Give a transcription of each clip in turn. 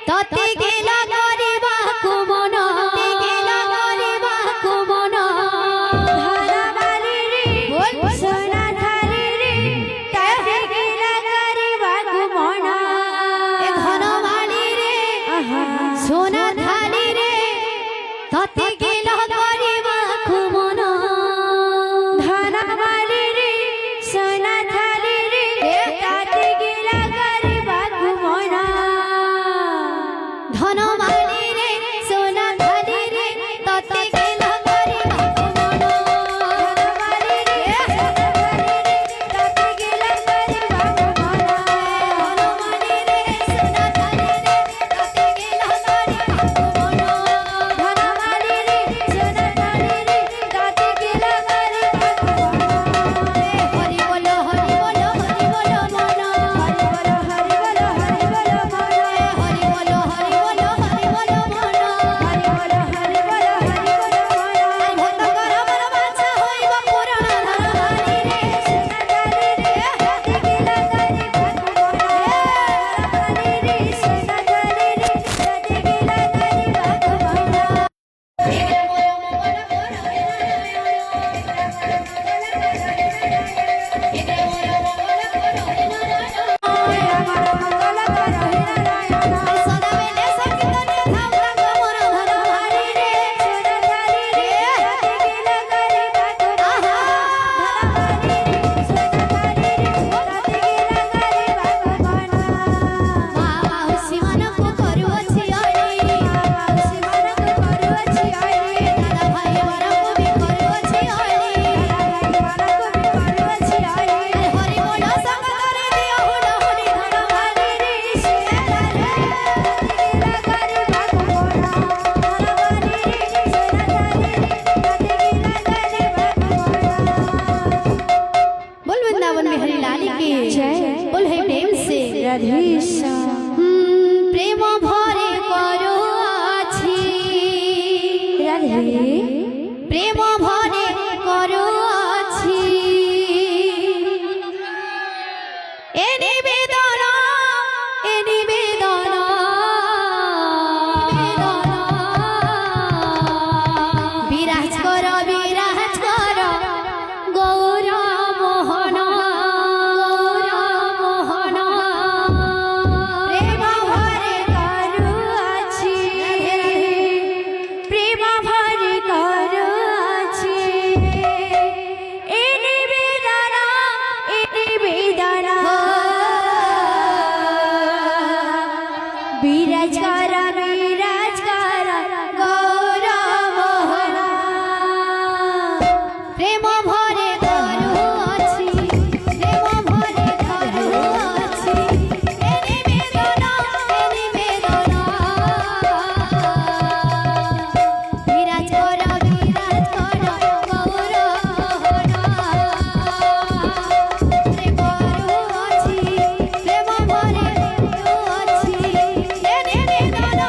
तते गेला गरिबा कुमन गेला गरिबा कुमन धनवाली रे सोना थाली रे तते गेला गरिबा कुमन ए धनवाली रे सोना थाली रे तते गेला गरिबा कुमन धनवाली रे सोना थाली रे तते गेला गरिबा कुमन धनवाली रे सोना थाली रे तते गेला गरिबा कुमन धनवाली रे तते गेला गरिबा कुमन धनवाली रे सोना थाली रे तते गेला गरिबा कुमन धनवाली रे सोना थाली रे तते गेला गरिबा कुमन हरि बोलो हरि बोलो हरि बोलो मन हरि बोलो हरि बोलो हरि बोलो मन हरि बोलो हरि बोलो हरि बोलो मन हरि बोलो हरि बोलो हरि बोलो मन भक्त करमर बाचा होइब पुराण धनवाली रे सोना थाली रे तते गेला गरिबा कुमन धनवाली रे सोना थाली रे तते गेला गरिबा कुमन আমার মঙ্গল কর হে নারায়ণ सदा बेले संकीर्तने धावला कमर धनवाली रे सोना थाली रे तते गेला गरिबा कुमन धनवाली रे सोना थाली रे तते गेला गरिबा कुमन माउसी मनकु करूअछि अली माउसी मनकु करूअछि अली दादा भाई मनकु भी करूअछि अली दादा भाई मनकु भी करूअछि अली हरि बोलो संग करे दियो हुड हुडी धनवाली रे सोना थाली रे तते गेला गरिबा कुमन धनवाली रे सोना थाली रे तते गेला गरिबा कुमन बोल वृंदावन में हरि लाली की जय। बोल है प्रेम से राधेश्याम प्रेम भरे करूअछि राधे प्रेम भरे करूअछि ए निवेदन विराज कर गौर मोहन प्रेम भरे करूअछि प्रेम भरे करूअछि ए निवेदन विराज कर गौर मोहन प्रेम भरे करूअछि प्रेम भरे करूअछि ए निवेदन विराज कर गौर मोहन प्रेम करूअछि प्रेम भरे करूअछि ए निवेदन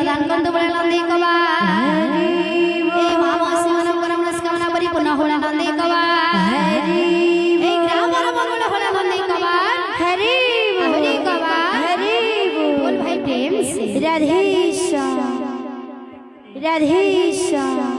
दान कंदु बळे नंदी कवा ए मामा सिमन करम नस्कमना परिपूर्ण होला नंदी कवा ए ग्रामर मंगल होला नंदी कवा हरि हरि कवा हरि बोल भाई प्रेम से राधेश्याम राधेश्याम